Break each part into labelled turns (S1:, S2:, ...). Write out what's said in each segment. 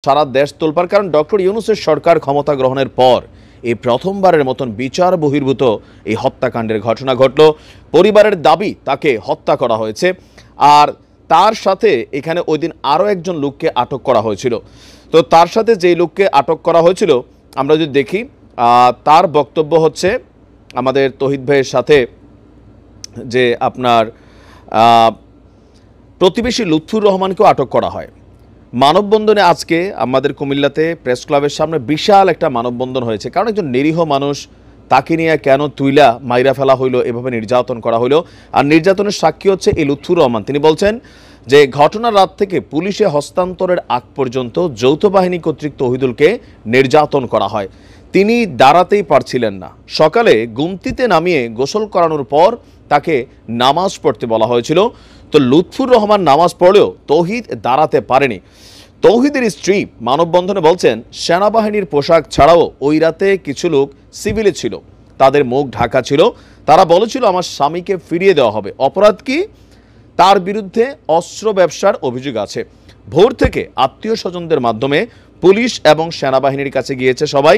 S1: সারা দেশ তোলপাড়, কারণ ডক্টর ইউনূসের সরকার ক্ষমতা গ্রহণের পর এই প্রথমবারের মতন বিচার বহির্ভূত এই হত্যাকাণ্ডের ঘটনা ঘটল। পরিবারের দাবি তাকে হত্যা করা হয়েছে, আর তার সাথে এখানে ওই দিন আরও একজন লোককে আটক করা হয়েছিল। তো তার সাথে যেই লোককে আটক করা হয়েছিল আমরা যদি দেখি, তার বক্তব্য হচ্ছে আমাদের তৌহিদ ভাইয়ের সাথে যে আপনার প্রতিবেশী লুৎফুর রহমানকেও আটক করা হয়। মানববন্ধনে আজকে আমাদের কুমিল্লাতে প্রেস ক্লাবের সামনে বিশাল একটা মানববন্ধন হয়েছে, কারণ একজন নিরীহ মানুষ, তাকে নিয়ে কেন তুইলা মাইরা ফেলা হইলো, এভাবে নির্যাতন করা হইলো। আর নির্যাতনের সাক্ষী হচ্ছে এই লুৎফুর রহমান। তিনি বলছেন যে ঘটনার রাত থেকে পুলিশে হস্তান্তরের আগ পর্যন্ত যৌথ বাহিনী কর্তৃক তৌহিদুলকে নির্যাতন করা হয়। তিনি দাঁড়াতেই পারছিলেন না। সকালে গুমতিতে নামিয়ে গোসল করানোর পর তাকে নামাজ পড়তে বলা হয়েছিল। তো লুৎফুর রহমান নামাজ পড়লেও তৌহিদ দাঁড়াতে পারেনি। তৌহিদের স্ত্রী মানববন্ধনে বলছেন, সেনাবাহিনীর পোশাক ছাড়াও ওই রাতে কিছু লোক সিভিলে ছিল, তাদের মুখ ঢাকা ছিল। তারা বলেছিল আমার স্বামীকে ফিরিয়ে দেওয়া হবে। অপরাধ কি? তার বিরুদ্ধে অস্ত্র ব্যবসার অভিযোগ আছে। ভোর থেকে আত্মীয় স্বজনদের মাধ্যমে পুলিশ এবং সেনাবাহিনীর কাছে গিয়েছে সবাই,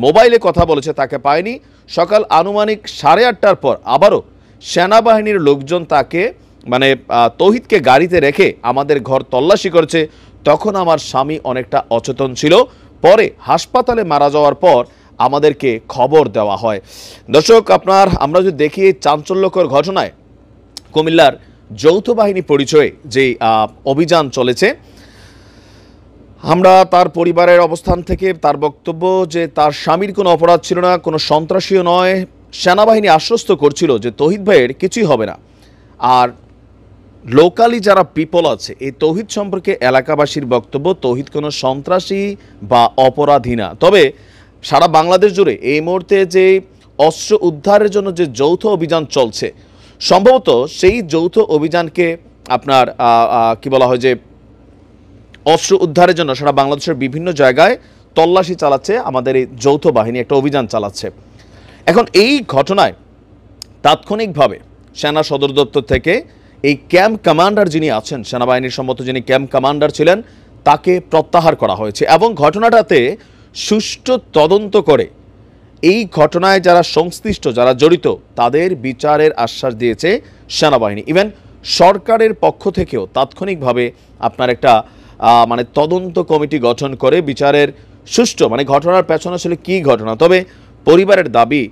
S1: মোবাইলে কথা বলেছে, তাকে পায়নি। সকাল আনুমানিক 8:30টার পর আবারও সেনাবাহিনীর লোকজন তাকে তৌহিদকে গাড়িতে রেখে আমাদের ঘর তল্লাশি করেছে। তখন আমার স্বামী অনেকটা অচেতন ছিল, পরে হাসপাতালে মারা যাওয়ার পর আমাদেরকে খবর দেওয়া হয়। দর্শক, আমরা যদি দেখি চাঞ্চল্যকর ঘটনায় কুমিল্লার যৌথ বাহিনী পরিচয়ে যে অভিযান চলেছে, আমরা তার পরিবারের অবস্থান থেকে তার বক্তব্য যে তার স্বামীর কোনো অপরাধ ছিল না, কোনো সন্ত্রাসীও নয়। সেনাবাহিনী আশ্বস্ত করছিল যে তৌহিদ ভাইয়ের কিছুই হবে না। আর লোকালি যারা পিপল আছে, এই তৌহিদ সম্পর্কে এলাকাবাসীর বক্তব্য তৌহিদ কোনো সন্ত্রাসী বা অপরাধী না। তবে সারা বাংলাদেশ জুড়ে এই মুহূর্তে যে অস্ত্র উদ্ধারের জন্য যে যৌথ অভিযান চলছে, সম্ভবত সেই যৌথ অভিযানকে কি বলা হয় যে অস্ত্র উদ্ধারের জন্য সারা বাংলাদেশের বিভিন্ন জায়গায় তল্লাশি চালাচ্ছে আমাদের এই যৌথ বাহিনী, একটা অভিযান চালাচ্ছে। এখন এই ঘটনায় তাৎক্ষণিকভাবে সেনা সদর দপ্তর থেকে এই ক্যাম্প কমান্ডার যিনি আছেন, সেনাবাহিনীর সম্মত যিনি ক্যাম্প কমান্ডার ছিলেন, তাকে প্রত্যাহার করা হয়েছে এবং ঘটনাটাতে সুষ্ঠু তদন্ত করে এই ঘটনায় যারা সংশ্লিষ্ট, যারা জড়িত, তাদের বিচারের আশ্বাস দিয়েছে সেনাবাহিনী। ইভেন সরকারের পক্ষ থেকেও তাৎক্ষণিকভাবে একটা তদন্ত কমিটি গঠন করে বিচারের সুষ্ঠু ঘটনার পেছনে আসলে কী ঘটনা। তবে পরিবারের দাবি,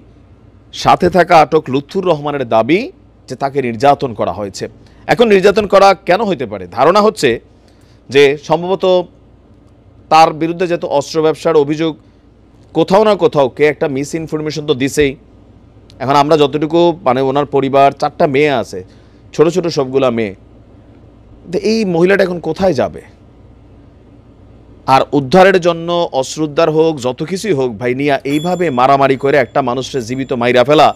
S1: সাথে থাকা আটক লুৎফুর রহমানের দাবি যে তাকে নির্যাতন করা হয়েছে। এখন নির্যাতন করা কেন হইতে পারে? ধারণা হচ্ছে যে সম্ভবত তার বিরুদ্ধে যেহেতু অস্ত্র ব্যবসার অভিযোগ, কোথাও না কোথাও কে একটা মিস ইনফরমেশন তো দিছেই। এখন আমরা যতটুকু ওনার পরিবার 4টা মেয়ে আছে, ছোট ছোট সবগুলা মেয়ে, এই মহিলাটা এখন কোথায় যাবে? আর উদ্ধারের জন্য অস্ত্র উদ্ধার হোক, যত কিছুই হোক, ভাই নিয়া এইভাবে মারামারি করে একটা মানুষের জীবিত মাইরা ফেলা,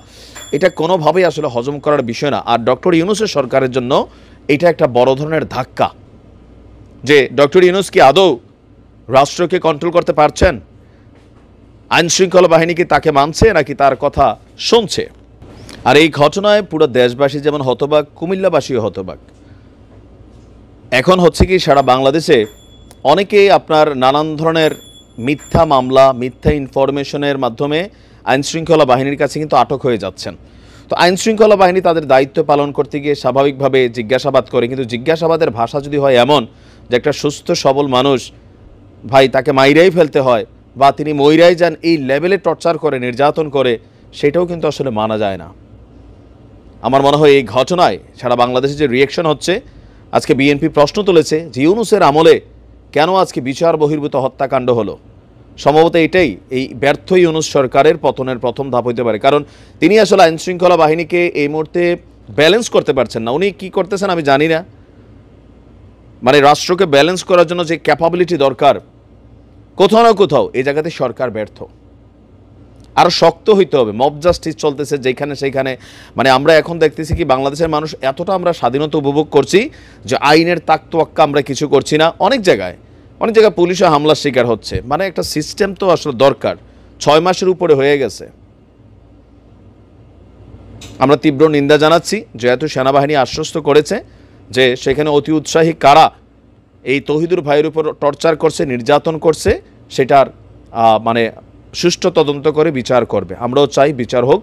S1: এটা কোনোভাবেই আসলে হজম করার বিষয় না। আর ডক্টর ইউনূসের সরকারের জন্য এটা একটা বড় ধরনের ধাক্কা যে ডক্টর ইউনূস কি আদৌ রাষ্ট্রকে কন্ট্রোল করতে পারছেন? আইনশৃঙ্খলা বাহিনী কি তাকে মানছে নাকি তার কথা শুনছে? আর এই ঘটনায় পুরো দেশবাসী যেমন হতবাক, কুমিল্লাবাসীও হতবাক। এখন হচ্ছে কি, সারা বাংলাদেশে অনেকেই নানান ধরনের মিথ্যা মামলা, মিথ্যা ইনফরমেশনের মাধ্যমে আইনশৃঙ্খলা বাহিনীর কাছে কিন্তু আটক হয়ে যাচ্ছেন। তো আইনশৃঙ্খলা বাহিনী তাদের দায়িত্ব পালন করতে গিয়ে স্বাভাবিকভাবে জিজ্ঞাসাবাদ করে, কিন্তু জিজ্ঞাসাবাদের ভাষা যদি হয় এমন যে একটা সুস্থ সবল মানুষ, ভাই তাকে মাইরাই ফেলতে হয় বা তিনি মইরাই যান, এই লেভেলে টর্চার করে, নির্যাতন করে, সেটাও কিন্তু আসলে মানা যায় না। আমার মনে হয় এই ঘটনায় সারা বাংলাদেশে যে রিয়েকশন হচ্ছে, আজকে বিএনপি প্রশ্ন তুলেছে যে ইউনূসের আমলে কেন আজকে বিচার বহির্ভূত হত্যাকাণ্ড হলো। সম্ভবত এটাই এই ব্যর্থ ইউনূস সরকারের পতনের প্রথম ধাপ হইতে পারে, কারণ তিনি আসলে আইনশৃঙ্খলা বাহিনীকে এই মুহূর্তে ব্যালেন্স করতে পারছেন না। উনি কি করতেছেন আমি জানি না। রাষ্ট্রকে ব্যালেন্স করার জন্য যে ক্যাপাবিলিটি দরকার, কোথাও না কোথাও এই জায়গাতে সরকার ব্যর্থ। আরও শক্ত হইতে হবে। মব জাস্টিস চলতেছে যেখানে সেইখানে, আমরা এখন দেখতেছি কি বাংলাদেশের মানুষ এতটা আমরা স্বাধীনতা উপভোগ করছি যে আইনের তাকতোয়াক্কা আমরা কিছু করছি না। অনেক জায়গায় পুলিশে হামলার শিকার হচ্ছে। একটা সিস্টেম তো আসলে দরকার। 6 মাসের উপরে হয়ে গেছে। আমরা তীব্র নিন্দা জানাচ্ছি যেহেতু সেনাবাহিনী আশ্বস্ত করেছে যে সেখানে অতি উৎসাহী কারা এই তৌহিদুর ভাইয়ের উপর টর্চার করছে, নির্যাতন করছে, সেটার মানে সুষ্ঠু তদন্ত করে বিচার করবে। আমরাও চাই বিচার হোক,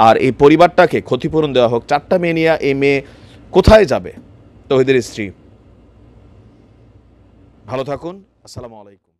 S1: আর এই পরিবারটাকে ক্ষতিপূরণ দেওয়া হোক। 4টা মেয়ে নিয়ে এই মেয়ে কোথায় যাবে? তৌহিদের স্ত্রী। ভালো থাকুন, আসসালামু আলাইকুম।